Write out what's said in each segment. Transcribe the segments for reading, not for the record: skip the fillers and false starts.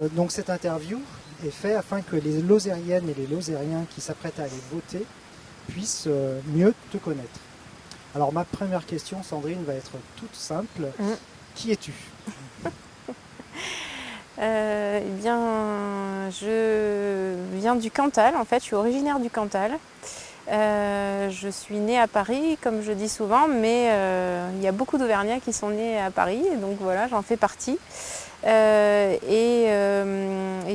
Donc cette interview est faite afin que les Lozériennes et les Lozériens qui s'apprêtent à aller voter puissent mieux te connaître. Alors ma première question, Sandrine, va être toute simple. Qui es-tu? Eh bien, je viens du Cantal, en fait, je suis originaire du Cantal. Je suis née à Paris, comme je dis souvent, mais il y a beaucoup d'Auvergnats qui sont nés à Paris, donc voilà, j'en fais partie. Et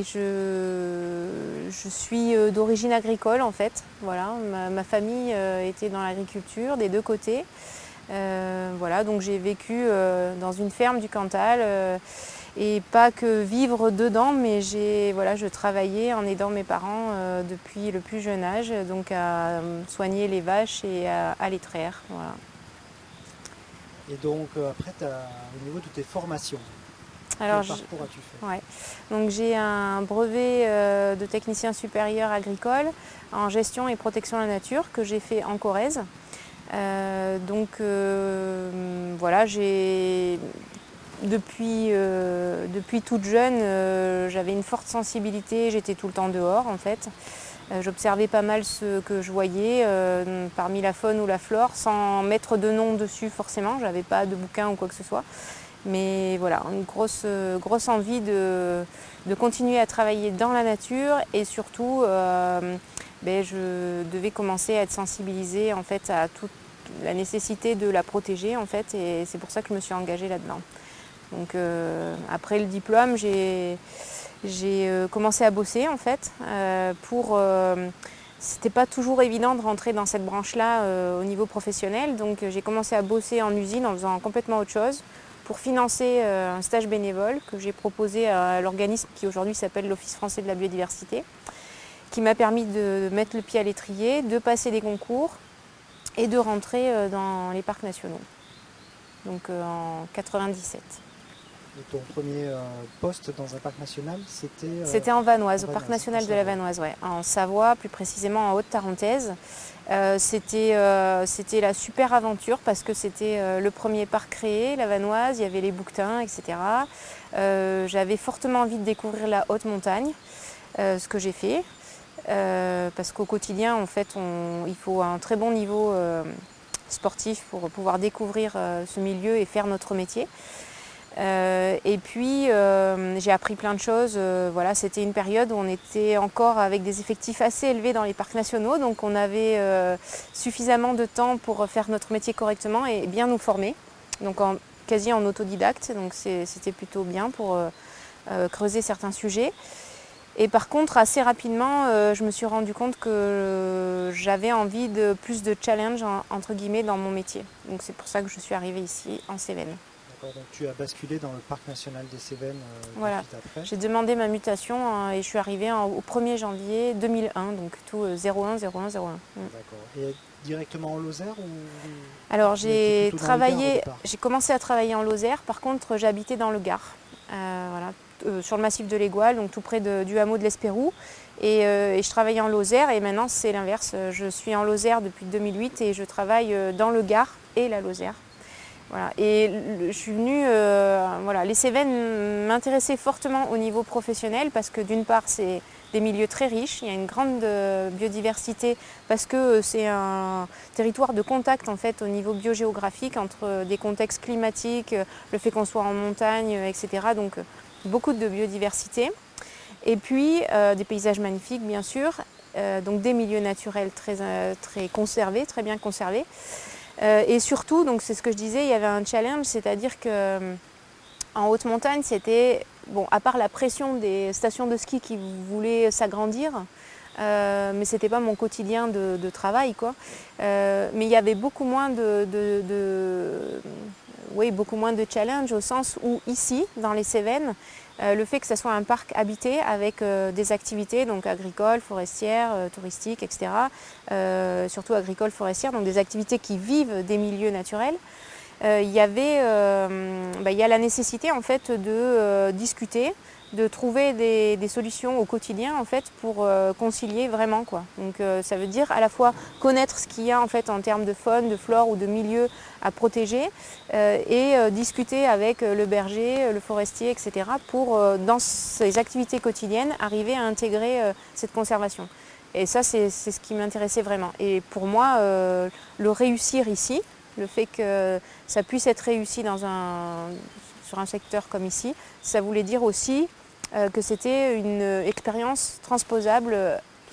je suis d'origine agricole, en fait. Voilà, ma famille était dans l'agriculture des deux côtés. Voilà, donc j'ai vécu dans une ferme du Cantal. Et pas que vivre dedans, mais je travaillais en aidant mes parents depuis le plus jeune âge, donc à soigner les vaches et à les traire. Voilà. Et donc après, au niveau de tes formations, Alors, quel parcours as-tu fait? ouais. Donc j'ai un brevet de technicien supérieur agricole en gestion et protection de la nature que j'ai fait en Corrèze. Voilà, depuis toute jeune, j'avais une forte sensibilité, j'étais tout le temps dehors en fait. J'observais pas mal ce que je voyais parmi la faune ou la flore, sans mettre de nom dessus forcément, j'avais pas de bouquin ou quoi que ce soit. Mais voilà, une grosse envie de continuer à travailler dans la nature et surtout, je devais commencer à être sensibilisée en fait, à toute la nécessité de la protéger en fait, et c'est pour ça que je me suis engagée là-dedans. Donc après le diplôme, j'ai commencé à bosser en fait c'était pas toujours évident de rentrer dans cette branche-là au niveau professionnel, donc j'ai commencé à bosser en usine en faisant complètement autre chose pour financer un stage bénévole que j'ai proposé à l'organisme qui aujourd'hui s'appelle l'Office français de la biodiversité, qui m'a permis de mettre le pied à l'étrier, de passer des concours et de rentrer dans les parcs nationaux, donc en 97. Et ton premier poste dans un parc national, c'était C'était en Vanoise, en au parc Vanoise, en national de la Savoie. Vanoise, ouais, en Savoie, plus précisément en Haute-Tarentaise. C'était la super aventure parce que c'était le premier parc créé, la Vanoise, il y avait les bouquetins, etc. J'avais fortement envie de découvrir la haute montagne, ce que j'ai fait. Parce qu'au quotidien, en fait, il faut un très bon niveau sportif pour pouvoir découvrir ce milieu et faire notre métier. Et puis j'ai appris plein de choses. Voilà, c'était une période où on était encore avec des effectifs assez élevés dans les parcs nationaux, donc on avait suffisamment de temps pour faire notre métier correctement et bien nous former. Donc quasi en autodidacte, donc c'était plutôt bien pour creuser certains sujets. Et par contre, assez rapidement, je me suis rendu compte que j'avais envie de plus de challenge entre guillemets dans mon métier. Donc c'est pour ça que je suis arrivée ici en Cévennes. D'accord, donc tu as basculé dans le parc national des Cévennes de Voilà, suite après. j'ai demandé ma mutation et je suis arrivée au 1er janvier 2001, donc tout 01, 01, 01. D'accord. Et directement en Lozère ou Alors tu as été plutôt dans le Gard au départ? j'ai commencé à travailler en Lozère, par contre j'habitais dans le Gard, voilà, sur le massif de l'Égoile, donc tout près du hameau de l'Espérou. Et je travaillais en Lozère et maintenant c'est l'inverse, je suis en Lozère depuis 2008 et je travaille dans le Gard et la Lozère. Voilà. Et je suis venue, voilà, les Cévennes m'intéressaient fortement au niveau professionnel parce que d'une part c'est des milieux très riches, il y a une grande biodiversité parce que c'est un territoire de contact en fait au niveau biogéographique entre des contextes climatiques, le fait qu'on soit en montagne, etc. Donc beaucoup de biodiversité. Et puis des paysages magnifiques bien sûr, donc des milieux naturels très conservés, très bien conservés. Et surtout, donc c'est ce que je disais, il y avait un challenge, c'est-à-dire que en haute montagne, c'était, bon, à part la pression des stations de ski qui voulaient s'agrandir, mais c'était pas mon quotidien de travail, quoi. Mais il y avait beaucoup moins oui, beaucoup moins de challenge au sens où ici, dans les Cévennes, le fait que ce soit un parc habité avec des activités donc agricoles, forestières, touristiques, etc. Surtout agricoles, forestières, donc des activités qui vivent des milieux naturels. Il y a la nécessité en fait de discuter, de trouver des solutions au quotidien en fait pour concilier vraiment quoi. Donc ça veut dire à la fois connaître ce qu'il y a en fait en termes de faune, de flore ou de milieu à protéger et discuter avec le berger, le forestier, etc. pour dans ces activités quotidiennes arriver à intégrer cette conservation. Et ça c'est ce qui m'intéressait vraiment. Et pour moi le réussir ici, le fait que ça puisse être réussi sur un secteur comme ici, ça voulait dire aussi que c'était une expérience transposable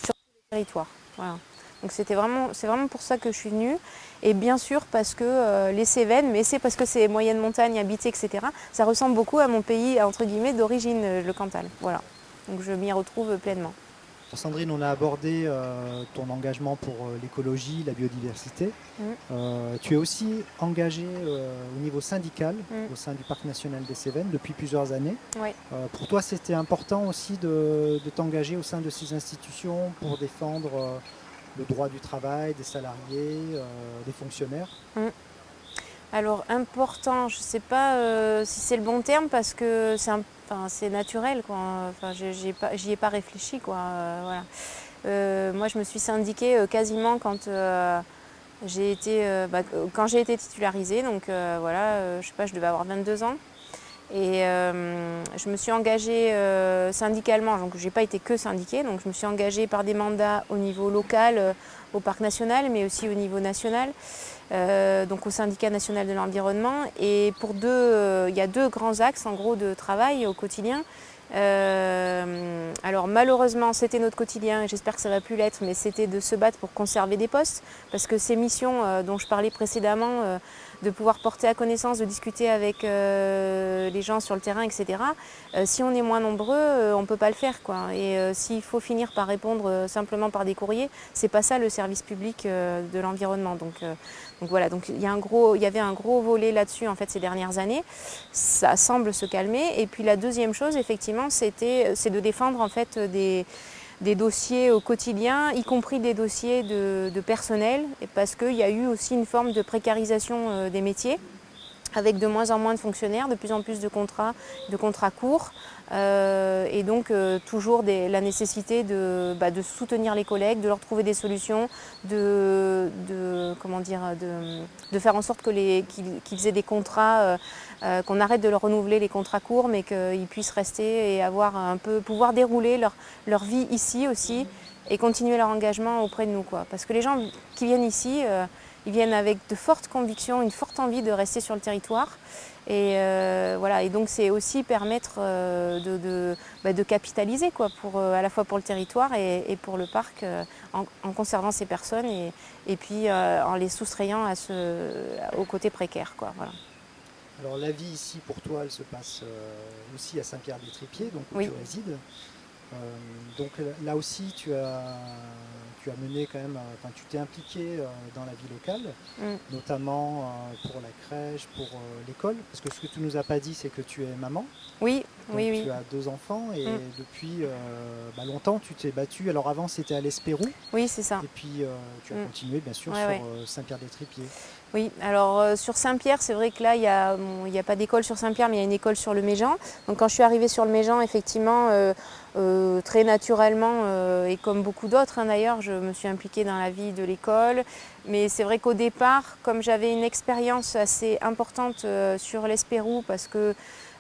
sur le territoire. Voilà. Donc c'est vraiment pour ça que je suis venue. Et bien sûr parce que les Cévennes, mais c'est parce que c'est moyenne montagne, habitée, etc. Ça ressemble beaucoup à mon pays, entre guillemets, d'origine, le Cantal. Voilà. Donc je m'y retrouve pleinement. Sandrine, on a abordé ton engagement pour l'écologie, la biodiversité. Tu es aussi engagée au niveau syndical au sein du Parc national des Cévennes depuis plusieurs années. Oui. Pour toi, c'était important aussi de t'engager au sein de ces institutions pour défendre le droit du travail des salariés, des fonctionnaires. Alors important, je ne sais pas si c'est le bon terme parce que c'est naturel, quoi. Enfin, j'y ai pas réfléchi, quoi. Voilà. Moi, je me suis syndiquée quasiment quand j'ai été titularisée. Donc voilà, je sais pas, je devais avoir 22 ans. Et je me suis engagée syndicalement, donc je n'ai pas été que syndiquée, donc je me suis engagée par des mandats au niveau local, au Parc national, mais aussi au niveau national, donc au Syndicat national de l'environnement. Et il y a deux grands axes en gros de travail au quotidien. Alors malheureusement c'était notre quotidien et j'espère que ça va plus l'être, mais c'était de se battre pour conserver des postes parce que ces missions dont je parlais précédemment, de pouvoir porter à connaissance, de discuter avec les gens sur le terrain, etc. Si on est moins nombreux, on ne peut pas le faire, quoi. Et s'il faut finir par répondre simplement par des courriers, c'est pas ça le service public de l'environnement. Donc voilà, donc il y avait un gros volet là-dessus en fait ces dernières années. Ça semble se calmer. Et puis la deuxième chose, effectivement, c'est de défendre en fait des dossiers au quotidien, y compris des dossiers de personnel, parce qu'il y a eu aussi une forme de précarisation des métiers, avec de moins en moins de fonctionnaires, de plus en plus de contrats courts, et donc toujours la nécessité de soutenir les collègues, de leur trouver des solutions, de faire en sorte qu'ils aient des contrats, qu'on arrête de leur renouveler les contrats courts, mais qu'ils puissent rester et pouvoir dérouler leur vie ici aussi et continuer leur engagement auprès de nous, quoi. Parce que les gens qui viennent ici, ils viennent avec de fortes convictions, une forte envie de rester sur le territoire. Et voilà. Et donc c'est aussi permettre de capitaliser, quoi, à la fois pour le territoire et pour le parc, en conservant ces personnes et puis en les soustrayant au côté précaire, quoi. Voilà. Alors la vie ici pour toi, elle se passe aussi à Saint-Pierre-des-Tripiers, donc où oui. tu résides. Donc là aussi, tu as mené quand même, tu t'es impliqué dans la vie locale, notamment pour la crèche, pour l'école, parce que ce que tu nous as pas dit, c'est que tu es maman. Oui, donc oui. Tu as 2 enfants et depuis longtemps, tu t'es battue. Alors avant, c'était à l'Espérou. Oui, c'est ça. Et puis tu as continué, bien sûr, sur Saint-Pierre-des-Tripiers. Oui, alors sur Saint-Pierre, c'est vrai que là, il n'y a pas d'école sur Saint-Pierre, mais il y a une école sur le Méjean. Donc quand je suis arrivée sur le Méjean, effectivement, très naturellement, et comme beaucoup d'autres d'ailleurs, je me suis impliquée dans la vie de l'école. Mais c'est vrai qu'au départ, comme j'avais une expérience assez importante sur l'Espérou, parce que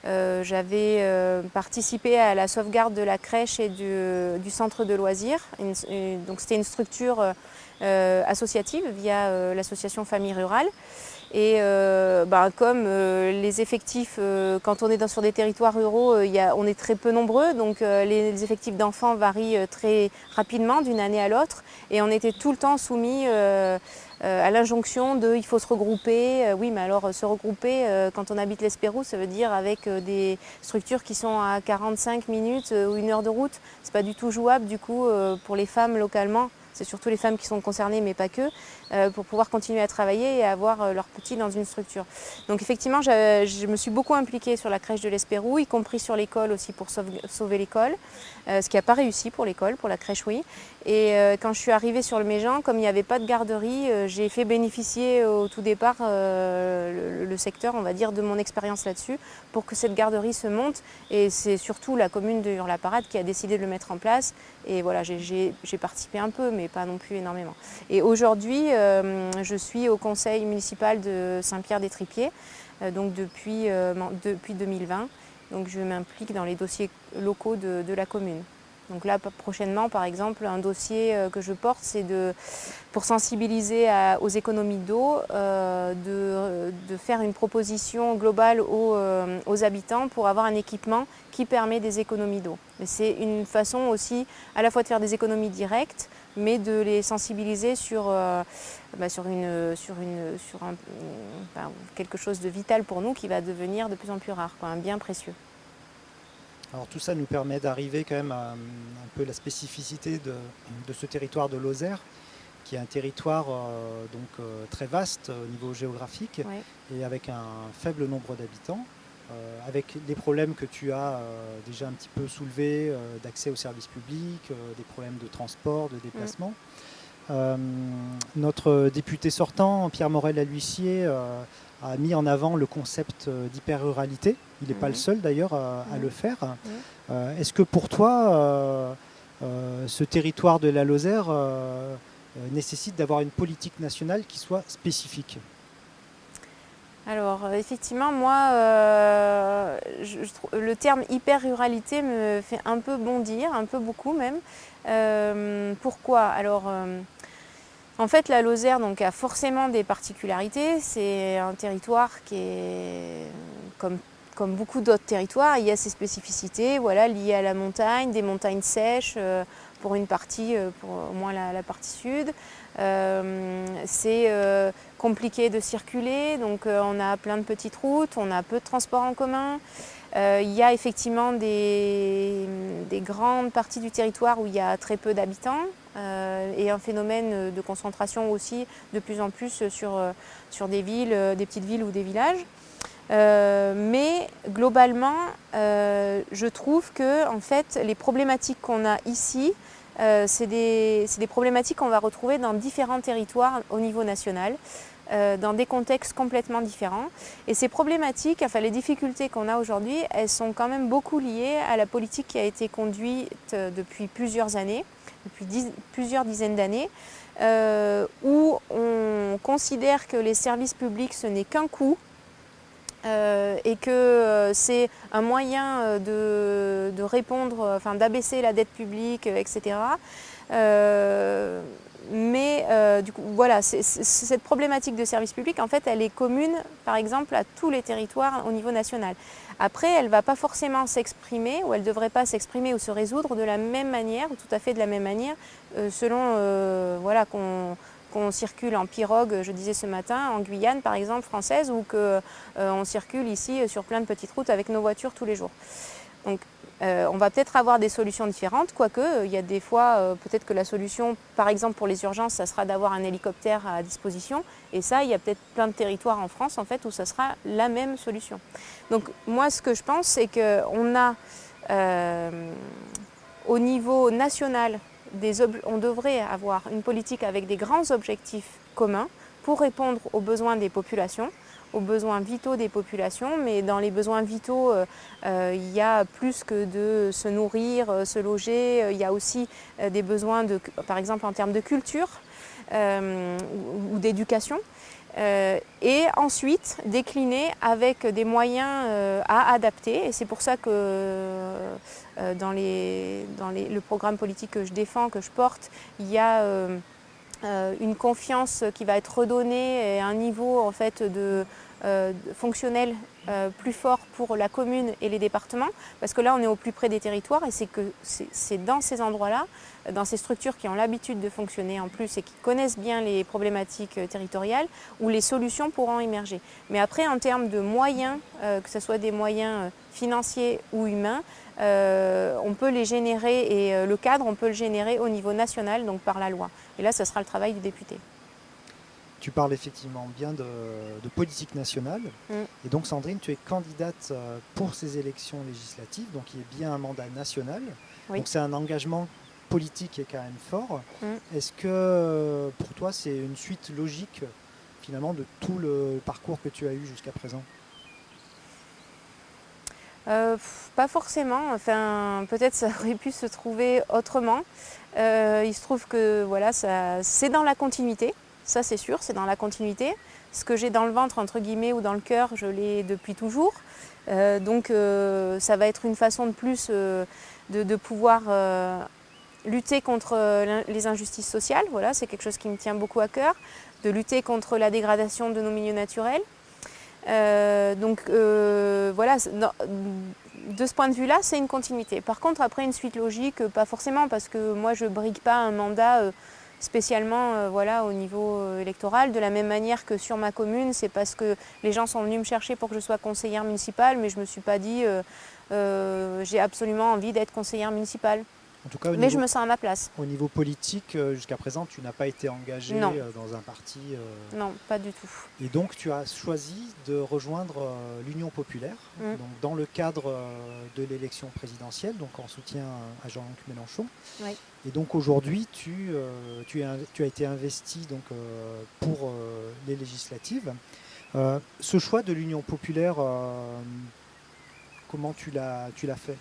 j'avais participé à la sauvegarde de la crèche et du centre de loisirs. Donc c'était une structure associative via l'association Famille Rurale. Et comme les effectifs, quand on est sur des territoires ruraux, on est très peu nombreux, donc les effectifs d'enfants varient très rapidement d'une année à l'autre. Et on était tout le temps soumis à l'injonction de il faut se regrouper. Oui, mais alors se regrouper, quand on habite l'Espérou, ça veut dire avec des structures qui sont à 45 minutes ou 1 heure de route. C'est pas du tout jouable du coup pour les femmes localement. c'est surtout les femmes qui sont concernées, mais pas que, pour pouvoir continuer à travailler et avoir leurs petits dans une structure. Donc effectivement, je me suis beaucoup impliquée sur la crèche de l'Espérou, y compris sur l'école aussi pour sauver l'école, ce qui n'a pas réussi pour l'école, pour la crèche oui. Et quand je suis arrivée sur le Méjean, comme il n'y avait pas de garderie, j'ai fait bénéficier au tout départ le secteur, on va dire, de mon expérience là-dessus pour que cette garderie se monte. Et c'est surtout la commune de Hurla-Parade qui a décidé de le mettre en place. Et voilà, j'ai participé un peu, mais pas non plus énormément. Et aujourd'hui, je suis au conseil municipal de Saint-Pierre-des-Tripiers, donc depuis 2020. Donc je m'implique dans les dossiers locaux de la commune. Donc là, prochainement, par exemple, un dossier que je porte, c'est pour sensibiliser aux économies d'eau, de faire une proposition globale aux habitants pour avoir un équipement qui permet des économies d'eau. C'est une façon aussi à la fois de faire des économies directes, mais de les sensibiliser sur quelque chose de vital pour nous qui va devenir de plus en plus rare, quoi, un bien précieux. Alors tout ça nous permet d'arriver quand même à un peu la spécificité de ce territoire de Lozère, qui est un territoire très vaste au niveau géographique, ouais, et avec un faible nombre d'habitants, avec des problèmes que tu as déjà un petit peu soulevés, d'accès aux services publics, des problèmes de transport, de déplacement. Notre député sortant, Pierre Morel-L'Huissier, a mis en avant le concept d'hyper-ruralité. Il n'est pas le seul d'ailleurs à le faire. Est-ce que pour toi, ce territoire de la Lozère nécessite d'avoir une politique nationale qui soit spécifique? Alors effectivement, moi, le terme hyper-ruralité me fait un peu bondir, un peu beaucoup même. Pourquoi? Alors, en fait, la Lozère donc, a forcément des particularités. C'est un territoire qui est, comme beaucoup d'autres territoires, il y a ses spécificités, voilà, liées à la montagne, des montagnes sèches pour une partie, pour au moins la partie sud. C'est compliqué de circuler, donc on a plein de petites routes, on a peu de transports en commun. Il y a effectivement des grandes parties du territoire où il y a très peu d'habitants et un phénomène de concentration aussi de plus en plus sur des villes, des petites villes ou des villages. Mais globalement, je trouve que en fait, les problématiques qu'on a ici, c'est des problématiques qu'on va retrouver dans différents territoires au niveau national, dans des contextes complètement différents. Et ces problématiques, enfin les difficultés qu'on a aujourd'hui, elles sont quand même beaucoup liées à la politique qui a été conduite depuis plusieurs années, depuis plusieurs dizaines d'années, où on considère que les services publics, ce n'est qu'un coût, et que c'est un moyen de répondre, enfin d'abaisser la dette publique, etc. Du coup, voilà, cette problématique de service public, en fait, elle est commune, par exemple, à tous les territoires au niveau national. Après, elle ne va pas forcément s'exprimer, ou elle ne devrait pas s'exprimer ou se résoudre de la même manière, ou tout à fait de la même manière, selon voilà, qu'on circule en pirogue, je disais ce matin, en Guyane par exemple française, ou qu'on circule ici sur plein de petites routes avec nos voitures tous les jours. Donc on va peut-être avoir des solutions différentes, quoique il y a des fois peut-être que la solution, par exemple pour les urgences, ça sera d'avoir un hélicoptère à disposition, et ça il y a peut-être plein de territoires en France en fait où ça sera la même solution. Donc moi ce que je pense c'est qu'on a au niveau national, on devrait avoir une politique avec des grands objectifs communs pour répondre aux besoins des populations, aux besoins vitaux des populations, mais dans les besoins vitaux, il y a plus que de se nourrir, se loger, il y a aussi des besoins, par exemple en termes de culture ou d'éducation. Et ensuite décliner avec des moyens à adapter. Et c'est pour ça que dans le programme politique que je défends, que je porte, il y a une confiance qui va être redonnée et un niveau en fait, fonctionnel plus fort pour la commune et les départements, parce que là on est au plus près des territoires et c'est dans ces endroits-là, dans ces structures qui ont l'habitude de fonctionner en plus et qui connaissent bien les problématiques territoriales, où les solutions pourront émerger. Mais après, en termes de moyens, que ce soit des moyens financiers ou humains, on peut les générer et le cadre, on peut le générer au niveau national, donc par la loi. Et là, ce sera le travail du député. Tu parles effectivement bien de politique nationale. Et donc Sandrine, tu es candidate pour ces élections législatives, donc il y a bien un mandat national. Oui. Donc c'est un engagement politique qui est quand même fort. Est-ce que pour toi c'est une suite logique finalement de tout le parcours que tu as eu jusqu'à présent? Pas forcément, enfin peut-être ça aurait pu se trouver autrement. Il se trouve que voilà, c'est dans la continuité. Ça c'est sûr, c'est dans la continuité. Ce que j'ai dans le ventre, entre guillemets, ou dans le cœur, je l'ai depuis toujours. Donc ça va être une façon de plus de pouvoir lutter contre les injustices sociales. Voilà, c'est quelque chose qui me tient beaucoup à cœur. De lutter contre la dégradation de nos milieux naturels. Voilà, de ce point de vue-là, c'est une continuité. Par contre, après, une suite logique, pas forcément, parce que moi, je ne brigue pas un mandat spécialement voilà, au niveau électoral. De la même manière que sur ma commune, c'est parce que les gens sont venus me chercher pour que je sois conseillère municipale, mais je ne me suis pas dit j'ai absolument envie d'être conseillère municipale. En tout cas, mais je me sens à ma place. Au niveau politique, jusqu'à présent, tu n'as pas été engagée dans un parti Non, pas du tout. Et donc, tu as choisi de rejoindre l'Union populaire, donc dans le cadre de l'élection présidentielle, donc en soutien à Jean-Luc Mélenchon. Oui. Et donc aujourd'hui, tu as été investi donc, pour les législatives. Ce choix de l'Union populaire, comment tu l'as fait?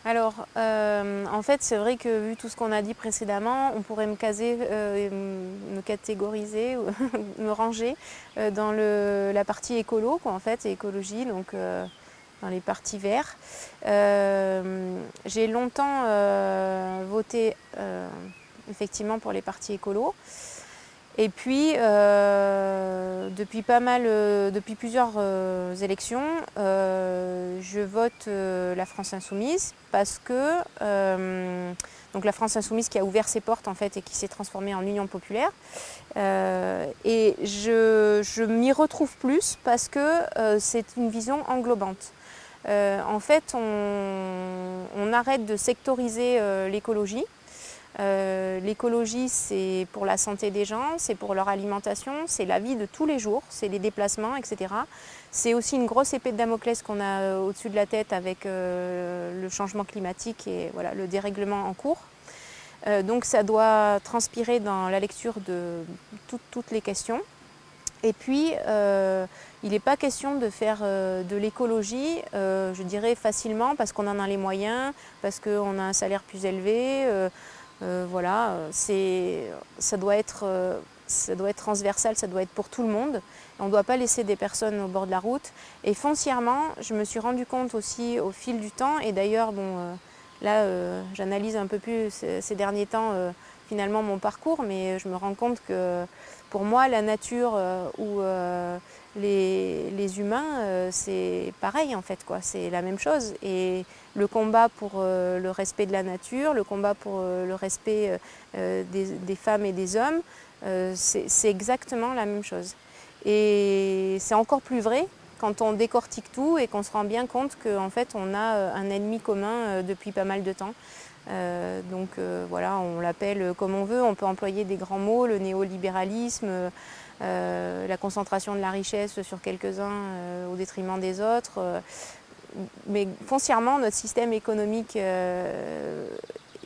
Alors, en fait, c'est vrai que vu tout ce qu'on a dit précédemment, on pourrait me caser, me catégoriser, me ranger dans la partie écolo, quoi, en fait, et écologie, donc dans les partis verts. J'ai longtemps voté effectivement pour les partis écolos. Et puis, depuis plusieurs élections, je vote la France Insoumise parce que donc la France Insoumise qui a ouvert ses portes en fait et qui s'est transformée en Union populaire. Et je m'y retrouve plus parce que c'est une vision englobante. En fait, on arrête de sectoriser l'écologie. L'écologie, c'est pour la santé des gens, c'est pour leur alimentation, c'est la vie de tous les jours, c'est les déplacements, etc. C'est aussi une grosse épée de Damoclès qu'on a au-dessus de la tête avec le changement climatique et voilà, le dérèglement en cours. Donc ça doit transpirer dans la lecture de toutes les questions. Et puis, il n'est pas question de faire de l'écologie, je dirais facilement, parce qu'on en a les moyens, parce qu'on a un salaire plus élevé. Voilà, ça doit être transversal, ça doit être pour tout le monde. On ne doit pas laisser des personnes au bord de la route. Et foncièrement, je me suis rendu compte aussi au fil du temps, et d'ailleurs, bon, là, j'analyse un peu plus ces derniers temps finalement mon parcours, mais je me rends compte que pour moi, la nature ou les humains, c'est pareil en fait, quoi. C'est la même chose. Et le combat pour le respect de la nature, le combat pour le respect des femmes et des hommes, c'est exactement la même chose. Et c'est encore plus vrai quand on décortique tout et qu'on se rend bien compte qu'en fait on a un ennemi commun depuis pas mal de temps. Voilà, on l'appelle comme on veut, on peut employer des grands mots, le néolibéralisme, la concentration de la richesse sur quelques-uns au détriment des autres. Mais foncièrement, notre système économique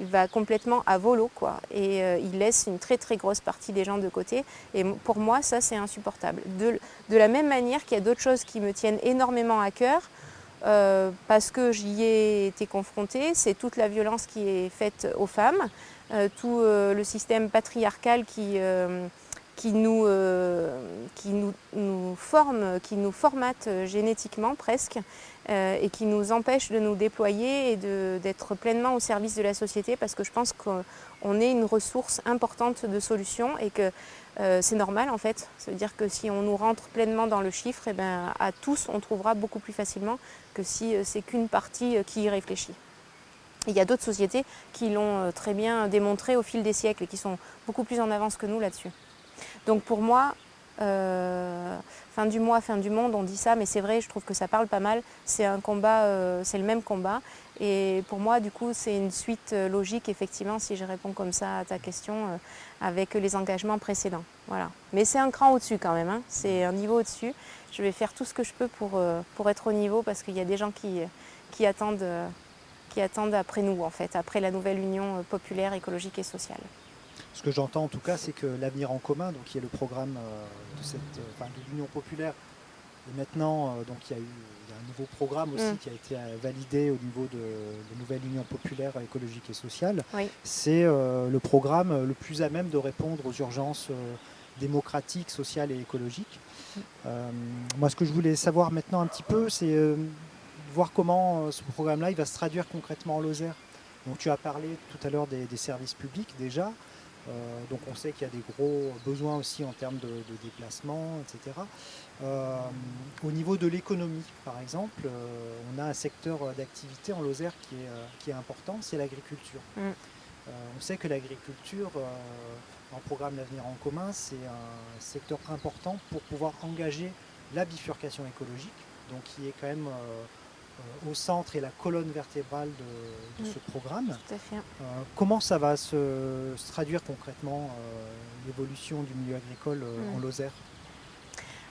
va complètement à volo, quoi, et il laisse une très très grosse partie des gens de côté. Et pour moi, ça c'est insupportable. De la même manière qu'il y a d'autres choses qui me tiennent énormément à cœur, parce que j'y ai été confrontée, c'est toute la violence qui est faite aux femmes, tout le système patriarcal qui nous formatent génétiquement presque et qui nous empêchent de nous déployer et d'être pleinement au service de la société, parce que je pense qu'on est une ressource importante de solutions et que c'est normal en fait. Ça veut dire que si on nous rentre pleinement dans le chiffre, et ben, à tous on trouvera beaucoup plus facilement que si c'est qu'une partie qui y réfléchit. Il y a d'autres sociétés qui l'ont très bien démontré au fil des siècles et qui sont beaucoup plus en avance que nous là-dessus. Donc pour moi, fin du mois, fin du monde, on dit ça, mais c'est vrai, je trouve que ça parle pas mal. C'est un combat, c'est le même combat. Et pour moi, du coup, c'est une suite logique, effectivement, si je réponds comme ça à ta question, avec les engagements précédents. Voilà. Mais c'est un cran au-dessus quand même, hein. C'est un niveau au-dessus. Je vais faire tout ce que je peux pour être au niveau, parce qu'il y a des gens qui attendent après nous, en fait, après la nouvelle Union populaire, écologique et sociale. Ce que j'entends en tout cas, c'est que l'avenir en commun, donc qui est le programme de l'Union populaire, et maintenant donc il y a un nouveau programme aussi qui a été validé au niveau de la nouvelle Union populaire écologique et sociale. Oui. C'est le programme le plus à même de répondre aux urgences démocratiques, sociales et écologiques. Moi, ce que je voulais savoir maintenant un petit peu, c'est voir comment ce programme-là il va se traduire concrètement en Lozère. Donc tu as parlé tout à l'heure des services publics déjà. Donc on sait qu'il y a des gros besoins aussi en termes de déplacement, etc. Au niveau de l'économie, par exemple, on a un secteur d'activité en Lozère qui est important, c'est l'agriculture. On sait que l'agriculture, en programme L'Avenir en commun, c'est un secteur important pour pouvoir engager la bifurcation écologique, donc qui est quand même au centre et la colonne vertébrale de ce programme. Tout à fait. Comment ça va se traduire concrètement, l'évolution du milieu agricole en Lozère?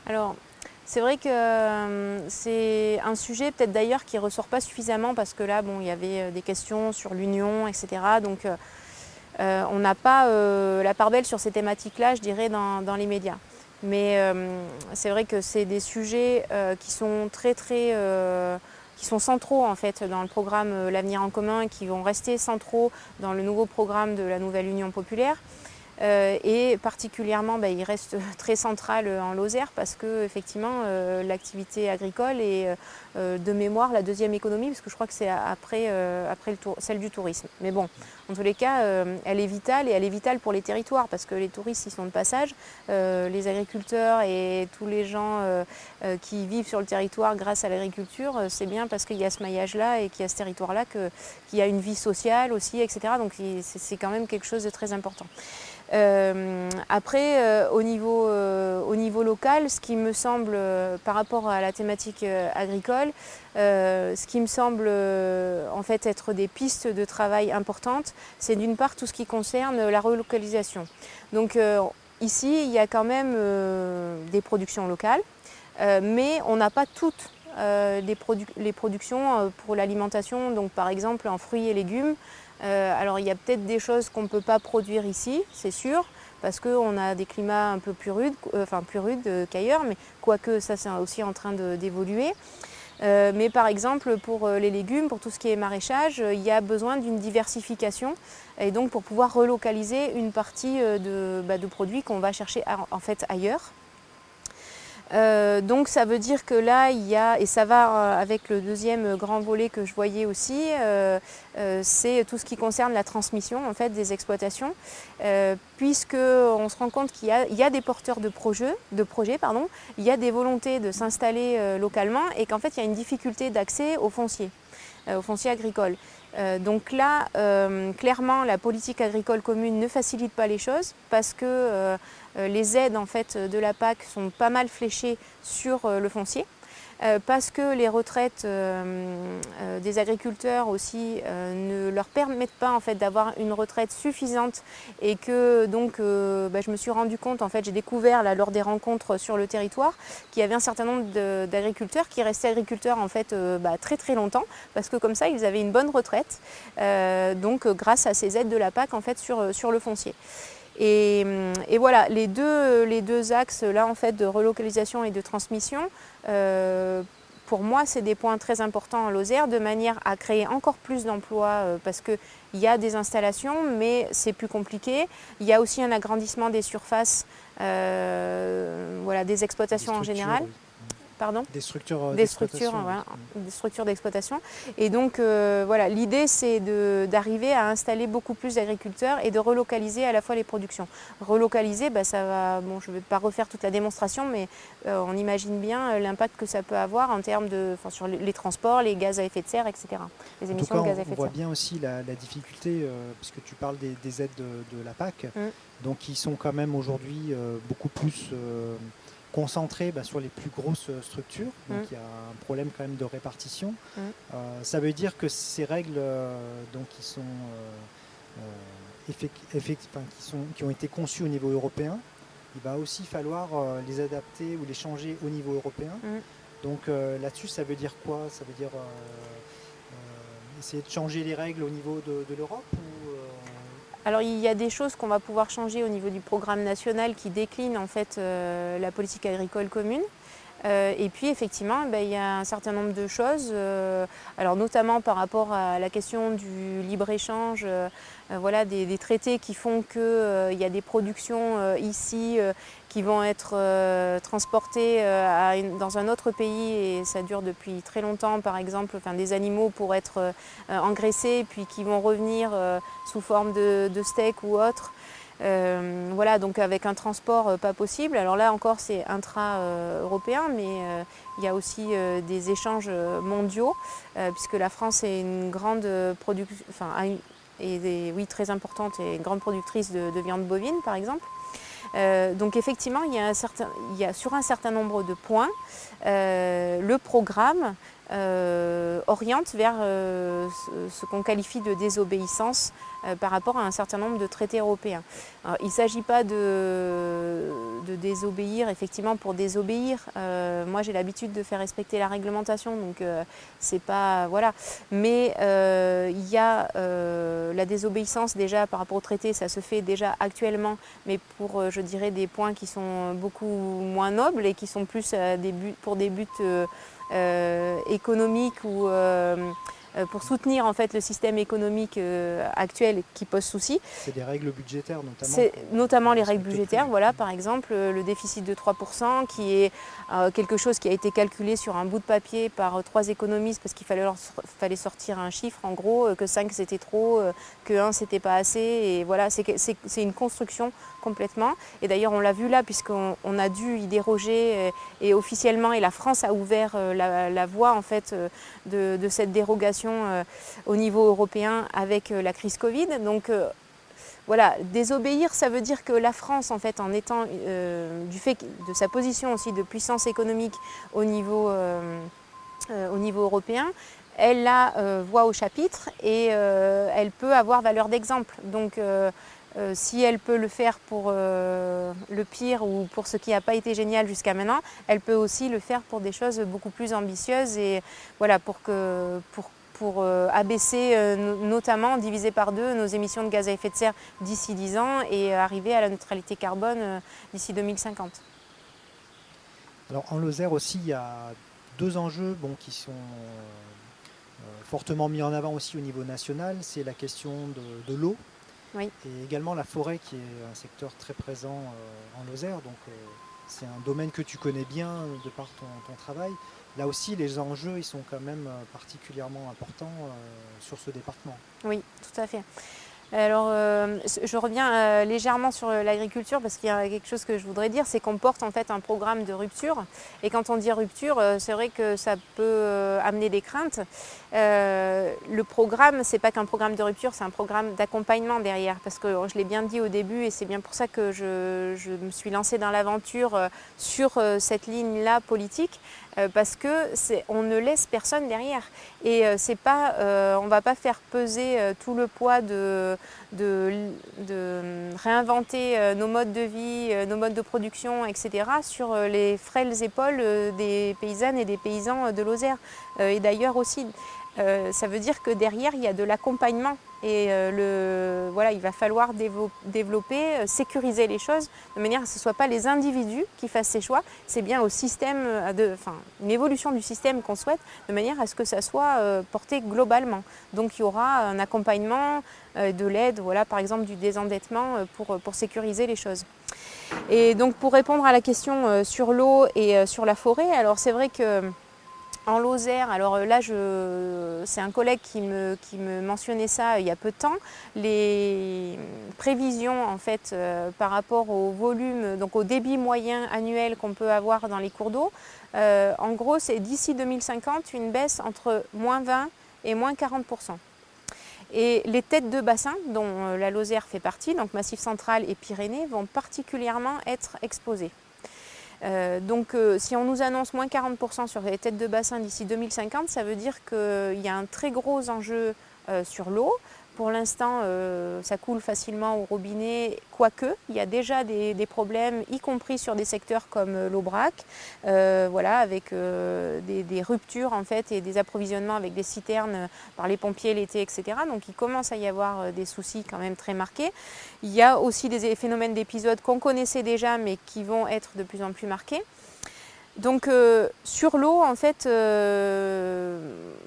Alors, c'est vrai que c'est un sujet peut-être d'ailleurs qui ne ressort pas suffisamment, parce que là, bon, il y avait des questions sur l'union, etc. Donc, on n'a pas la part belle sur ces thématiques-là, je dirais, dans les médias. Mais c'est vrai que c'est des sujets qui sont qui sont centraux en fait dans le programme L'Avenir en commun, et qui vont rester centraux dans le nouveau programme de la nouvelle Union populaire. Et particulièrement, il reste très central en Lozère, parce que effectivement l'activité agricole est de mémoire la deuxième économie, parce que je crois que c'est après celle du tourisme. Mais bon, en tous les cas, elle est vitale, et elle est vitale pour les territoires, parce que les touristes ils sont de passage, les agriculteurs et tous les gens qui vivent sur le territoire grâce à l'agriculture, c'est bien parce qu'il y a ce maillage-là et qu'il y a ce territoire-là qu'il y a une vie sociale aussi, etc. Donc c'est quand même quelque chose de très important. Après, au niveau local, ce qui me semble, par rapport à la thématique agricole, ce qui me semble en fait être des pistes de travail importantes, c'est d'une part tout ce qui concerne la relocalisation. Donc ici, il y a quand même des productions locales, mais on n'a pas toutes les productions pour l'alimentation, donc par exemple en fruits et légumes. Alors il y a peut-être des choses qu'on ne peut pas produire ici, c'est sûr, parce qu'on a des climats un peu plus rudes, plus rudes qu'ailleurs, mais quoique ça c'est aussi en train d'évoluer. Mais par exemple pour les légumes, pour tout ce qui est maraîchage, il y a besoin d'une diversification, et donc pour pouvoir relocaliser une partie de produits qu'on va chercher en fait ailleurs. Donc ça veut dire que là il y a, et ça va avec le deuxième grand volet que je voyais aussi, c'est tout ce qui concerne la transmission en fait des exploitations, puisque on se rend compte qu'il y a des porteurs de projets, il y a des volontés de s'installer localement, et qu'en fait il y a une difficulté d'accès au foncier agricole. Donc là, clairement, la politique agricole commune ne facilite pas les choses, parce que les aides en fait, de la PAC sont pas mal fléchées sur le foncier, parce que les retraites des agriculteurs aussi ne leur permettent pas en fait, d'avoir une retraite suffisante, et que donc je me suis rendu compte, en fait, j'ai découvert là, lors des rencontres sur le territoire, qu'il y avait un certain nombre d'agriculteurs qui restaient agriculteurs en fait, très très longtemps, parce que comme ça ils avaient une bonne retraite, donc grâce à ces aides de la PAC en fait, sur le foncier. Et voilà, les deux axes là en fait, de relocalisation et de transmission, pour moi c'est des points très importants en Lozère, de manière à créer encore plus d'emplois, parce qu'il y a des installations mais c'est plus compliqué. Il y a aussi un agrandissement des surfaces voilà, des exploitations en général. Oui. Pardon ? Des structures Des d'exploitation. structures, voilà, Oui. des structures d'exploitation. Et donc, voilà, l'idée, c'est d'arriver à installer beaucoup plus d'agriculteurs et de relocaliser à la fois les productions. Relocaliser, ça va, bon, je ne vais pas refaire toute la démonstration, mais on imagine bien l'impact que ça peut avoir en termes sur les transports, les gaz à effet de serre, etc. Les En tout émissions cas, de gaz à on effet de voit serre. bien aussi la difficulté, puisque tu parles des aides de la PAC, donc qui sont quand même aujourd'hui beaucoup plus concentrées sur les plus grosses structures. Donc il y a un problème quand même de répartition. Ça veut dire que ces règles donc, qui ont été conçues au niveau européen, il va aussi falloir les adapter ou les changer au niveau européen. Donc là-dessus, ça veut dire quoi? Ça veut dire essayer de changer les règles au niveau de l'Europe Alors il y a des choses qu'on va pouvoir changer au niveau du programme national qui décline en fait la politique agricole commune. Et puis effectivement, il y a un certain nombre de choses, alors notamment par rapport à la question du libre-échange, voilà, des traités qui font qu'il y a des productions ici qui vont être transportées dans un autre pays, et ça dure depuis très longtemps, par exemple, des animaux pour être engraissés, puis qui vont revenir sous forme de steak ou autre. Voilà, donc avec un transport pas possible. Alors là encore, c'est intra-européen, mais il y a aussi des échanges mondiaux, puisque la France est une grande productrice, oui, très importante et une grande productrice de viande bovine, par exemple. Donc effectivement, il y a sur un certain nombre de points, le programme oriente vers ce qu'on qualifie de désobéissance par rapport à un certain nombre de traités européens. Alors, il ne s'agit pas de désobéir effectivement pour désobéir. Moi, j'ai l'habitude de faire respecter la réglementation, donc c'est pas voilà. Mais il y a la désobéissance déjà par rapport au traité, ça se fait déjà actuellement, mais pour je dirais des points qui sont beaucoup moins nobles et qui sont plus pour des buts économiques ou pour soutenir en fait le système économique actuel qui pose souci. C'est des règles budgétaires notamment. C'est notamment les règles budgétaires, voilà, par exemple le déficit de 3% qui est quelque chose qui a été calculé sur un bout de papier par 3 économistes parce qu'il fallait sortir un chiffre en gros, que 5 c'était trop, que 1 c'était pas assez, et voilà, c'est une construction complètement. Et d'ailleurs on l'a vu là puisqu'on a dû y déroger et officiellement, et la France a ouvert la voie en fait de cette dérogation au niveau européen avec la crise Covid. Donc voilà, désobéir, ça veut dire que la France, en fait, en étant du fait de sa position aussi de puissance économique au niveau européen, elle la voit au chapitre et elle peut avoir valeur d'exemple. Donc si elle peut le faire pour le pire ou pour ce qui n'a pas été génial jusqu'à maintenant, elle peut aussi le faire pour des choses beaucoup plus ambitieuses, et voilà, pour abaisser notamment, diviser par 2 nos émissions de gaz à effet de serre d'ici 10 ans et arriver à la neutralité carbone d'ici 2050. Alors en Lozère aussi, il y a 2 enjeux qui sont fortement mis en avant aussi au niveau national. C'est la question de l'eau, oui, et également la forêt, qui est un secteur très présent en Lozère. Donc c'est un domaine que tu connais bien de par ton travail. Là aussi, les enjeux ils sont quand même particulièrement importants sur ce département. Oui, tout à fait. Alors, je reviens légèrement sur l'agriculture parce qu'il y a quelque chose que je voudrais dire, c'est qu'on porte en fait un programme de rupture. Et quand on dit rupture, c'est vrai que ça peut amener des craintes. Le programme, c'est pas qu'un programme de rupture, c'est un programme d'accompagnement derrière. Parce que je l'ai bien dit au début, et c'est bien pour ça que je me suis lancée dans l'aventure sur cette ligne-là politique. Parce que on ne laisse personne derrière, et c'est pas, on ne va pas faire peser tout le poids de réinventer nos modes de vie, nos modes de production, etc. sur les frêles épaules des paysannes et des paysans de Lozère. Et d'ailleurs aussi, ça veut dire que derrière, il y a de l'accompagnement. Et voilà, il va falloir développer, sécuriser les choses de manière à ce ne soit pas les individus qui fassent ces choix, c'est bien au système, une évolution du système qu'on souhaite, de manière à ce que ça soit porté globalement. Donc il y aura un accompagnement, de l'aide, voilà, par exemple du désendettement pour sécuriser les choses. Et donc pour répondre à la question sur l'eau et sur la forêt, alors c'est vrai que en Lozère, alors là, c'est un collègue qui me mentionnait ça il y a peu de temps. Les prévisions, en fait, par rapport au volume, donc au débit moyen annuel qu'on peut avoir dans les cours d'eau, en gros, c'est d'ici 2050 une baisse entre -20 et -40%. Et les têtes de bassin, dont la Lozère fait partie, donc Massif central et Pyrénées, vont particulièrement être exposées. Donc si on nous annonce -40% sur les têtes de bassin d'ici 2050, ça veut dire qu'il y a un très gros enjeu sur l'eau. Pour l'instant, ça coule facilement au robinet, quoique il y a déjà des problèmes, y compris sur des secteurs comme l'Aubrac, voilà, avec des ruptures en fait et des approvisionnements avec des citernes par les pompiers l'été, etc. Donc il commence à y avoir des soucis quand même très marqués. Il y a aussi des phénomènes d'épisodes qu'on connaissait déjà, mais qui vont être de plus en plus marqués. Donc sur l'eau, en fait,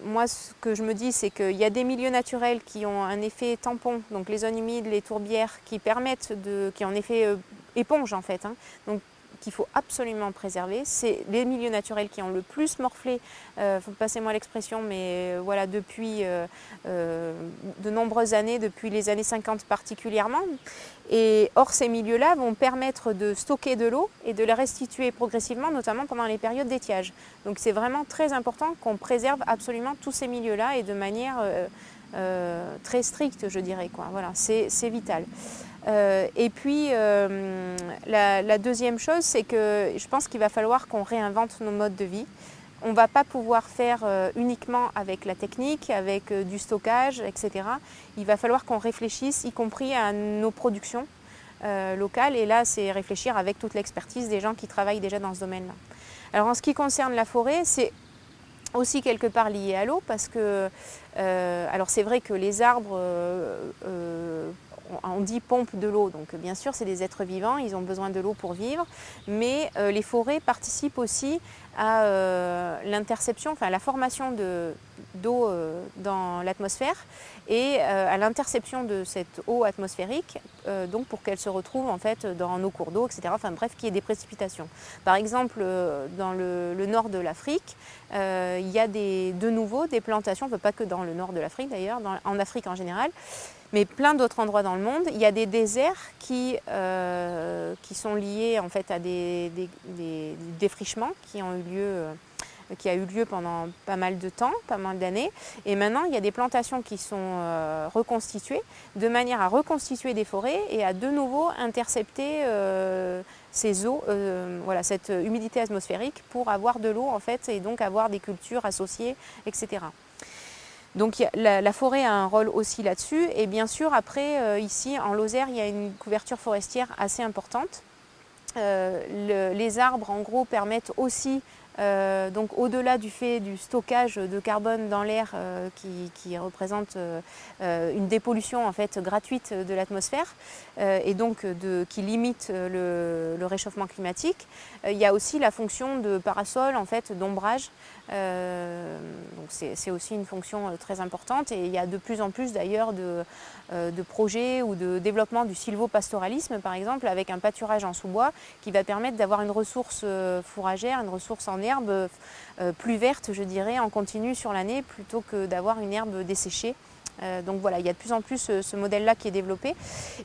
moi ce que je me dis, c'est qu'il y a des milieux naturels qui ont un effet tampon, donc les zones humides, les tourbières, qui permettent qui ont un effet éponge en fait, hein, donc qu'il faut absolument préserver. C'est les milieux naturels qui ont le plus morflé, passez-moi l'expression, mais voilà, depuis de nombreuses années, depuis les années 50 particulièrement. Et or, ces milieux-là vont permettre de stocker de l'eau et de la restituer progressivement, notamment pendant les périodes d'étiage. Donc c'est vraiment très important qu'on préserve absolument tous ces milieux-là et de manière très stricte, je dirais, quoi. Voilà, c'est vital. Et puis, la deuxième chose, c'est que je pense qu'il va falloir qu'on réinvente nos modes de vie. On ne va pas pouvoir faire uniquement avec la technique, avec du stockage, etc. Il va falloir qu'on réfléchisse, y compris à nos productions locales. Et là, c'est réfléchir avec toute l'expertise des gens qui travaillent déjà dans ce domaine-là. Alors, en ce qui concerne la forêt, c'est aussi quelque part lié à l'eau parce que, alors c'est vrai que les arbres, on dit pompe de l'eau, donc bien sûr c'est des êtres vivants, ils ont besoin de l'eau pour vivre, mais les forêts participent aussi à l'interception, enfin à la formation d'eau dans l'atmosphère et à l'interception de cette eau atmosphérique, donc pour qu'elle se retrouve en fait dans nos cours d'eau, etc. Enfin bref, qu'il y ait des précipitations. Par exemple, dans le nord de l'Afrique, il y a de nouveau des plantations, pas que dans le nord de l'Afrique d'ailleurs, en Afrique en général, mais plein d'autres endroits dans le monde. Il y a des déserts qui sont liés en fait à des défrichements qui a eu lieu pendant pas mal de temps, pas mal d'années. Et maintenant, il y a des plantations qui sont reconstituées de manière à reconstituer des forêts et à de nouveau intercepter ces eaux, voilà, cette humidité atmosphérique pour avoir de l'eau en fait et donc avoir des cultures associées, etc. Donc la forêt a un rôle aussi là-dessus. Et bien sûr, après, ici en Lozère, il y a une couverture forestière assez importante. Les arbres, en gros, permettent aussi, donc au-delà du fait du stockage de carbone dans l'air qui représente une dépollution en fait gratuite de l'atmosphère et donc qui limite le réchauffement climatique, il y a aussi la fonction de parasol en fait d'ombrage. Donc c'est aussi une fonction très importante et il y a de plus en plus d'ailleurs de projets ou de développement du sylvopastoralisme par exemple avec un pâturage en sous-bois qui va permettre d'avoir une ressource fourragère, une ressource en herbe plus verte je dirais en continu sur l'année plutôt que d'avoir une herbe desséchée. Donc voilà, il y a de plus en plus ce modèle-là qui est développé.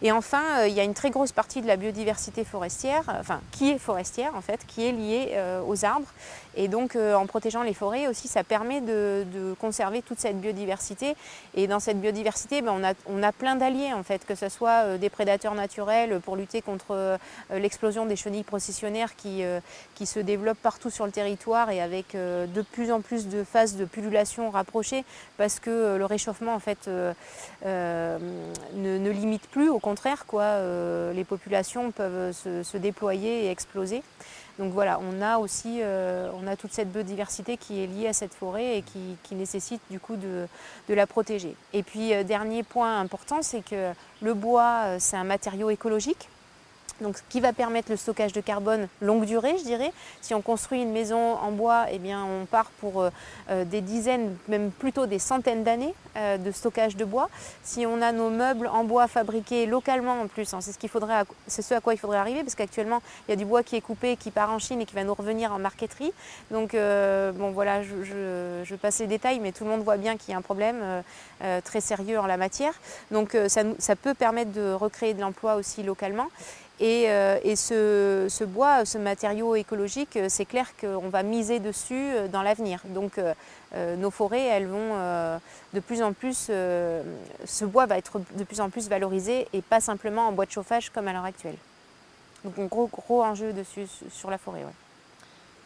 Et enfin, il y a une très grosse partie de la biodiversité forestière, enfin qui est forestière en fait, qui est liée aux arbres. Et donc en protégeant les forêts aussi, ça permet de conserver toute cette biodiversité. Et dans cette biodiversité, on a plein d'alliés en fait, que ce soit des prédateurs naturels pour lutter contre l'explosion des chenilles processionnaires qui se développent partout sur le territoire et avec de plus en plus de phases de pullulation rapprochées parce que le réchauffement en fait ne limite plus, au contraire, quoi, les populations peuvent se déployer et exploser. Donc voilà, on a aussi on a toute cette biodiversité qui est liée à cette forêt et qui nécessite du coup de la protéger. Et puis dernier point important, c'est que le bois, c'est un matériau écologique. Donc, ce qui va permettre le stockage de carbone longue durée, je dirais. Si on construit une maison en bois, eh bien, on part pour des dizaines, même plutôt des centaines d'années de stockage de bois. Si on a nos meubles en bois fabriqués localement en plus, hein, c'est ce à quoi il faudrait arriver, parce qu'actuellement, il y a du bois qui est coupé, qui part en Chine et qui va nous revenir en marqueterie. Donc, bon, voilà, je passe les détails, mais tout le monde voit bien qu'il y a un problème très sérieux en la matière. Donc, ça peut permettre de recréer de l'emploi aussi localement. Et ce bois, ce matériau écologique, c'est clair qu'on va miser dessus dans l'avenir. Donc nos forêts, elles vont de plus en plus, ce bois va être de plus en plus valorisé et pas simplement en bois de chauffage comme à l'heure actuelle. Donc un gros enjeu dessus sur la forêt. Ouais.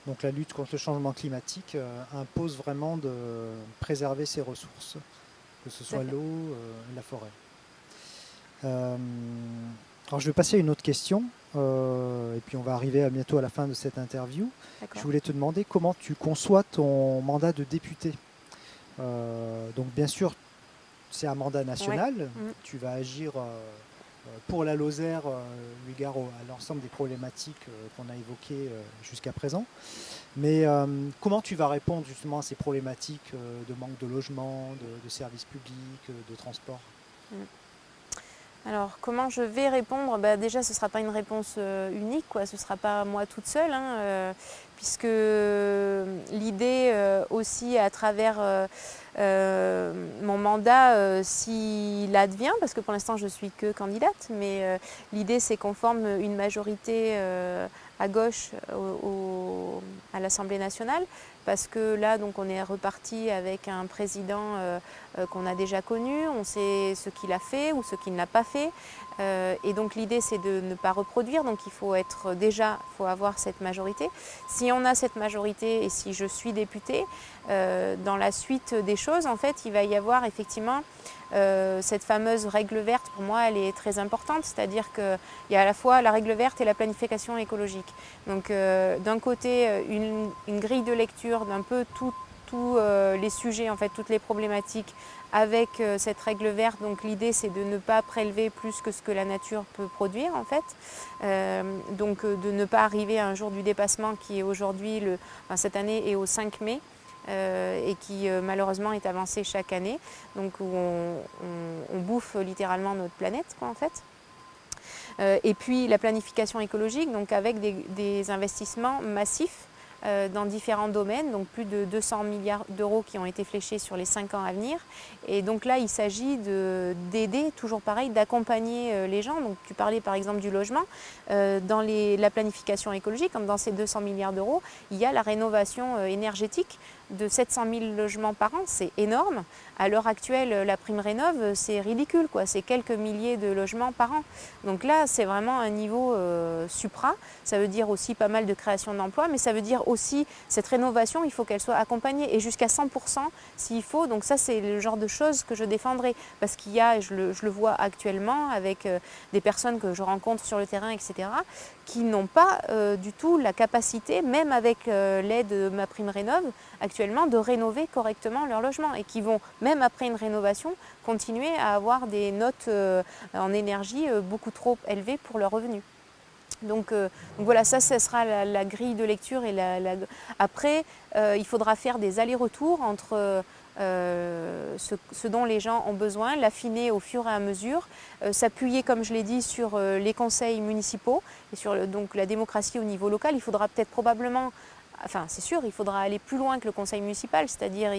Donc la lutte contre le changement climatique impose vraiment de préserver ces ressources, que ce soit l'eau et la forêt. Alors je vais passer à une autre question, et puis on va arriver bientôt à la fin de cette interview. Je voulais te demander comment tu conçois ton mandat de député. Donc bien sûr, c'est un mandat national, tu vas agir pour la Lozère, eu égard à l'ensemble des problématiques qu'on a évoquées jusqu'à présent. Mais comment tu vas répondre justement à ces problématiques de manque de logement, de services publics, de transport? Alors, comment je vais répondre? Déjà, ce ne sera pas une réponse unique, quoi. Ce ne sera pas moi toute seule, hein, puisque l'idée aussi, à travers mon mandat, s'il advient, parce que pour l'instant, je ne suis que candidate, mais l'idée, c'est qu'on forme une majorité à gauche à l'Assemblée nationale, parce que là, donc, on est reparti avec un président qu'on a déjà connu, on sait ce qu'il a fait ou ce qu'il n'a pas fait. Et donc l'idée, c'est de ne pas reproduire, donc il faut avoir cette majorité. Si on a cette majorité et si je suis députée, dans la suite des choses, en fait, il va y avoir effectivement cette fameuse règle verte. Pour moi, elle est très importante, c'est-à-dire qu'il y a à la fois la règle verte et la planification écologique. Donc d'un côté, une grille de lecture d'un peu tous les sujets, en fait, toutes les problématiques avec cette règle verte. Donc l'idée, c'est de ne pas prélever plus que ce que la nature peut produire, en fait. Donc de ne pas arriver à un jour du dépassement qui est aujourd'hui, cette année est au 5 mai. Et qui malheureusement est avancé chaque année, donc où on bouffe littéralement notre planète, quoi, en fait. Et puis la planification écologique, donc avec des investissements massifs dans différents domaines, donc plus de 200 milliards d'euros qui ont été fléchés sur les 5 ans à venir. Et donc là, il s'agit d'aider, toujours pareil, d'accompagner les gens. Donc tu parlais par exemple du logement. Dans la planification écologique, comme dans ces 200 milliards d'euros, il y a la rénovation énergétique de 700 000 logements par an, c'est énorme. À l'heure actuelle, la prime rénov', c'est ridicule, quoi. C'est quelques milliers de logements par an. Donc là, c'est vraiment un niveau supra. Ça veut dire aussi pas mal de création d'emplois, mais ça veut dire aussi cette rénovation, il faut qu'elle soit accompagnée et jusqu'à 100% s'il faut. Donc ça, c'est le genre de choses que je défendrai, parce qu'il y a, et je le vois actuellement avec des personnes que je rencontre sur le terrain, etc., qui n'ont pas du tout la capacité, même avec l'aide de ma prime rénov', actuellement, de rénover correctement leur logement et qui vont, même après une rénovation, continuer à avoir des notes en énergie beaucoup trop élevées pour leurs revenus. Donc voilà, ça sera la grille de lecture. Après, il faudra faire des allers-retours entre ce dont les gens ont besoin, l'affiner au fur et à mesure, s'appuyer, comme je l'ai dit, sur les conseils municipaux et sur donc la démocratie au niveau local. Il faudra peut-être probablement, enfin c'est sûr, il faudra aller plus loin que le conseil municipal, c'est-à-dire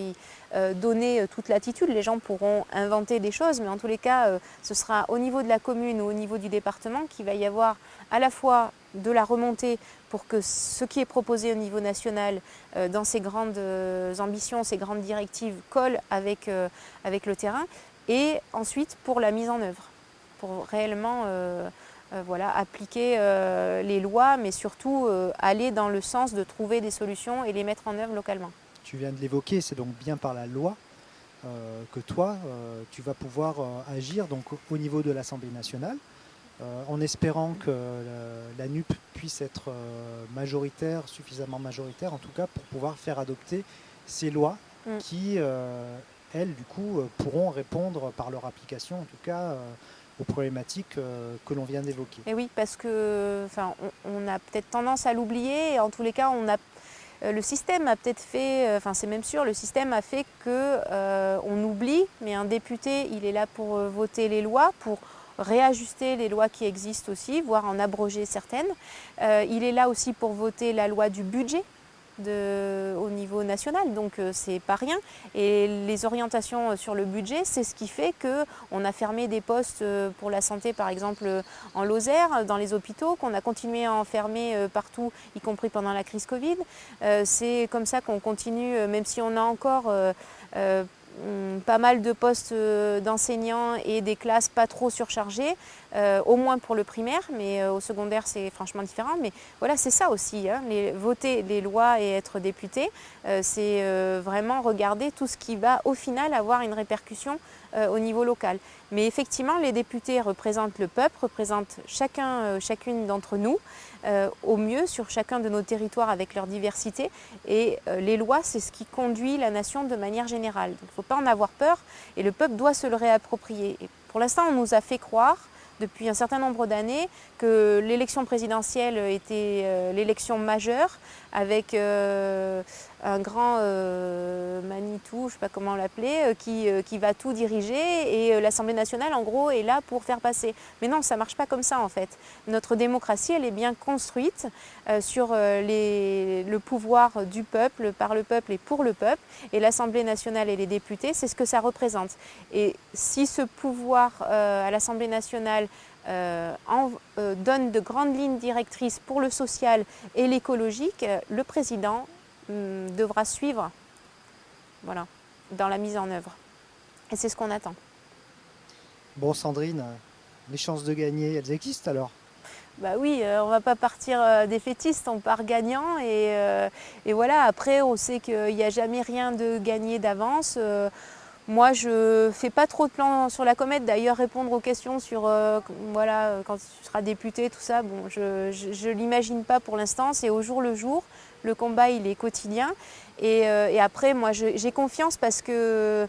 donner toute latitude. Les gens pourront inventer des choses, mais en tous les cas, ce sera au niveau de la commune ou au niveau du département qu'il va y avoir à la fois de la remontée pour que ce qui est proposé au niveau national dans ces grandes ambitions, ces grandes directives collent avec le terrain, et ensuite pour la mise en œuvre, pour réellement appliquer les lois, mais surtout aller dans le sens de trouver des solutions et les mettre en œuvre localement. Tu viens de l'évoquer, c'est donc bien par la loi que toi, tu vas pouvoir agir donc, au niveau de l'Assemblée nationale, en espérant que la NUP puisse être suffisamment majoritaire en tout cas, pour pouvoir faire adopter ces lois qui, elles, du coup, pourront répondre par leur application, en tout cas, aux problématiques que l'on vient d'évoquer. Et oui, parce que on a peut-être tendance à l'oublier. En tous les cas, le système a peut-être fait, c'est même sûr, le système a fait qu'on oublie, mais un député, il est là pour voter les lois, pour réajuster les lois qui existent aussi, voire en abroger certaines. Il est là aussi pour voter la loi du budget au niveau national, donc c'est pas rien. Et les orientations sur le budget, c'est ce qui fait qu'on a fermé des postes pour la santé, par exemple en Lozère, dans les hôpitaux, qu'on a continué à en fermer partout, y compris pendant la crise Covid. C'est comme ça qu'on continue, même si on a encore pas mal de postes d'enseignants et des classes pas trop surchargées, au moins pour le primaire, mais au secondaire c'est franchement différent. Mais voilà, c'est ça aussi, hein, voter les lois et être député, c'est vraiment regarder tout ce qui va au final avoir une répercussion au niveau local. Mais effectivement, les députés représentent le peuple, représentent chacune d'entre nous au mieux sur chacun de nos territoires avec leur diversité. Et les lois, c'est ce qui conduit la nation de manière générale. Donc il ne faut pas en avoir peur et le peuple doit se le réapproprier. Et pour l'instant, on nous a fait croire depuis un certain nombre d'années que l'élection présidentielle était l'élection majeure avec un grand Manitou, je ne sais pas comment l'appeler, qui va tout diriger et l'Assemblée nationale en gros est là pour faire passer. Mais non, ça ne marche pas comme ça en fait. Notre démocratie, elle est bien construite sur le pouvoir du peuple, par le peuple et pour le peuple. Et l'Assemblée nationale et les députés, c'est ce que ça représente. Et si ce pouvoir à l'Assemblée nationale donne de grandes lignes directrices pour le social et l'écologique, le président devra suivre, voilà, dans la mise en œuvre. Et c'est ce qu'on attend. Bon, Sandrine, les chances de gagner, elles existent alors? Bah oui, on ne va pas partir défaitiste, on part gagnant et voilà, après on sait qu'il n'y a jamais rien de gagné d'avance. Moi, je ne fais pas trop de plans sur la comète. D'ailleurs, répondre aux questions sur voilà, quand tu seras député, tout ça, bon, je ne l'imagine pas pour l'instant. C'est au jour le jour. Le combat, il est quotidien. Et après, moi, j'ai confiance parce que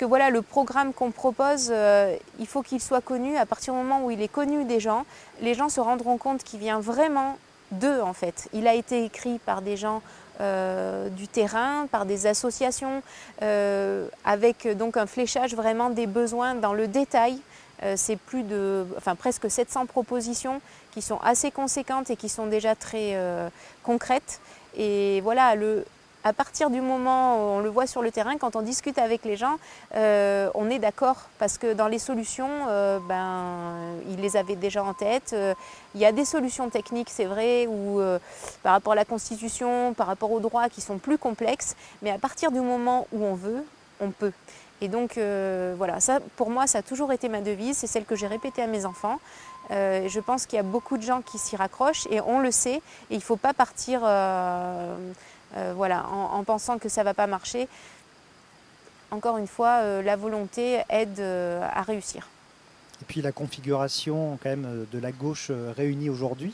voilà, le programme qu'on propose, il faut qu'il soit connu. À partir du moment où il est connu des gens, les gens se rendront compte qu'il vient vraiment d'eux, en fait. Il a été écrit par des gens du terrain, par des associations, avec donc un fléchage vraiment des besoins dans le détail. C'est presque 700 propositions qui sont assez conséquentes et qui sont déjà très concrètes. Et voilà, à partir du moment où on le voit sur le terrain, quand on discute avec les gens, on est d'accord parce que dans les solutions, ils les avaient déjà en tête. Il y a des solutions techniques, c'est vrai, par rapport à la Constitution, par rapport aux droits qui sont plus complexes, mais à partir du moment où on veut, on peut. Et donc voilà, ça, pour moi, ça a toujours été ma devise, c'est celle que j'ai répétée à mes enfants. Je pense qu'il y a beaucoup de gens qui s'y raccrochent et on le sait. Et il ne faut pas partir voilà, en pensant que ça ne va pas marcher. Encore une fois, la volonté aide à réussir. Et puis la configuration quand même de la gauche réunie aujourd'hui,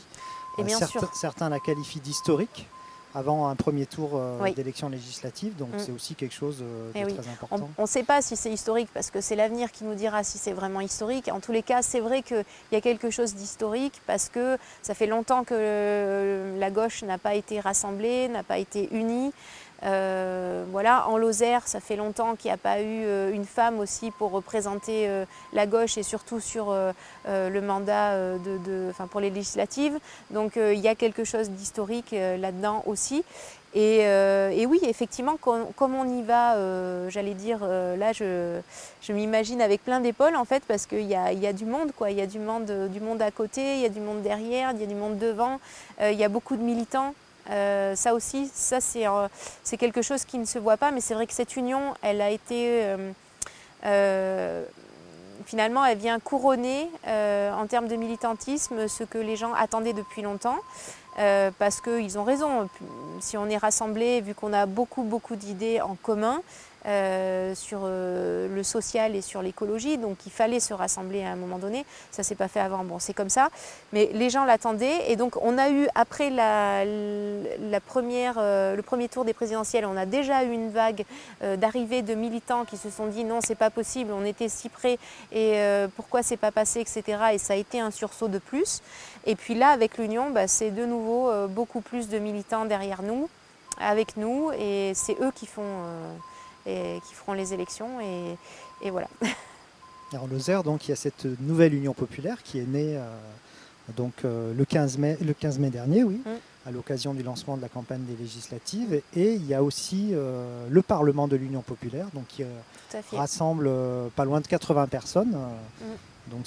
certains la qualifient d'historique avant un premier tour d'élection législative, donc c'est aussi quelque chose de très important. On ne sait pas si c'est historique parce que c'est l'avenir qui nous dira si c'est vraiment historique. En tous les cas, c'est vrai qu'il y a quelque chose d'historique parce que ça fait longtemps que la gauche n'a pas été rassemblée, n'a pas été unie. Voilà, en Lozère, ça fait longtemps qu'il n'y a pas eu une femme aussi pour représenter la gauche et surtout sur le mandat pour les législatives. Donc il y a quelque chose d'historique là-dedans aussi. Et oui, effectivement, comme on y va, j'allais dire, là je m'imagine avec plein d'épaules en fait, parce qu'il y a du monde, quoi. Il y a du monde à côté, il y a du monde derrière, il y a du monde devant, il y a beaucoup de militants. Ça aussi, c'est quelque chose qui ne se voit pas, mais c'est vrai que cette union, elle a été finalement, elle vient couronner en termes de militantisme ce que les gens attendaient depuis longtemps, parce qu'ils ont raison. Si on est rassemblés, vu qu'on a beaucoup d'idées en commun, sur le social et sur l'écologie, donc il fallait se rassembler à un moment donné. Ça s'est pas fait avant, bon c'est comme ça, mais les gens l'attendaient et donc on a eu après le premier tour des présidentielles, on a déjà eu une vague d'arrivée de militants qui se sont dit non c'est pas possible, on était si près et pourquoi c'est pas passé, etc. Et ça a été un sursaut de plus. Et puis là avec l'Union, c'est de nouveau beaucoup plus de militants derrière nous, avec nous, et c'est eux qui feront les élections et voilà. Et en Lozère, donc, il y a cette nouvelle Union populaire qui est née le 15 mai dernier, oui, à l'occasion du lancement de la campagne des législatives. Et il y a aussi le Parlement de l'Union populaire, donc, qui rassemble pas loin de 80 personnes. Donc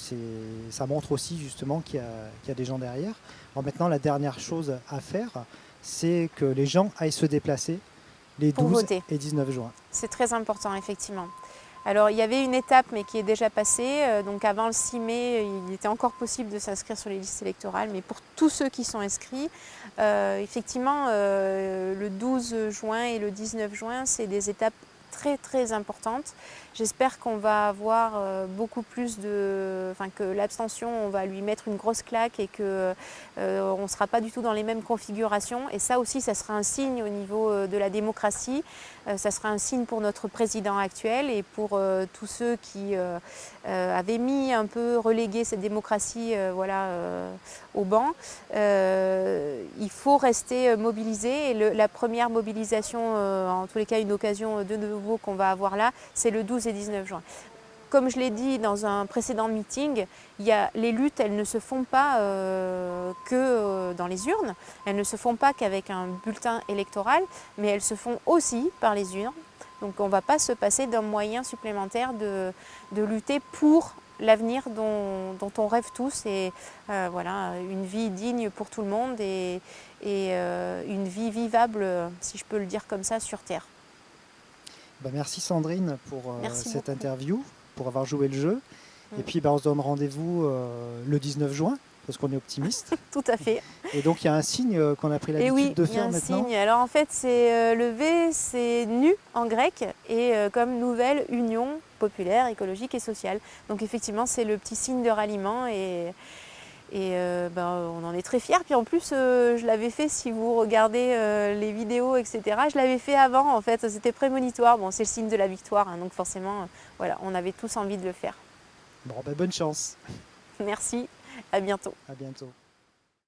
ça montre aussi justement qu'il y a des gens derrière. Alors maintenant, la dernière chose à faire, c'est que les gens aillent se déplacer les 12 et 19 juin. C'est très important, effectivement. Alors, il y avait une étape, mais qui est déjà passée. Donc, avant le 6 mai, il était encore possible de s'inscrire sur les listes électorales. Mais pour tous ceux qui sont inscrits, effectivement, le 12 juin et le 19 juin, c'est des étapes très, très importantes. J'espère qu'on va avoir beaucoup plus que l'abstention, on va lui mettre une grosse claque et qu'on ne sera pas du tout dans les mêmes configurations. Et ça aussi, ça sera un signe au niveau de la démocratie. Ça sera un signe pour notre président actuel et pour tous ceux qui avaient mis un peu relégué cette démocratie au banc. Il faut rester mobilisé et la première mobilisation, en tous les cas une occasion de nouveau qu'on va avoir là, c'est le 12 et 19 juin. Comme je l'ai dit dans un précédent meeting, les luttes, elles ne se font pas que dans les urnes, elles ne se font pas qu'avec un bulletin électoral, mais elles se font aussi par les urnes. Donc on ne va pas se passer d'un moyen supplémentaire de lutter pour l'avenir dont on rêve tous, et une vie digne pour tout le monde et une vie vivable, si je peux le dire comme ça, sur Terre. Merci Sandrine pour cette interview, pour avoir joué le jeu. Et puis on se donne rendez-vous le 19 juin, parce qu'on est optimiste. Tout à fait. Et donc il y a un signe qu'on a pris l'habitude de faire maintenant. Oui, il y a un signe. Alors en fait, c'est le V, c'est nu en grec, et comme nouvelle union populaire, écologique et sociale. Donc effectivement, c'est le petit signe de ralliement et on en est très fiers. Puis en plus, je l'avais fait, si vous regardez les vidéos, etc., je l'avais fait avant, en fait, c'était prémonitoire. Bon, c'est le signe de la victoire, hein, donc forcément, on avait tous envie de le faire. Bonne chance. Merci, à bientôt. À bientôt.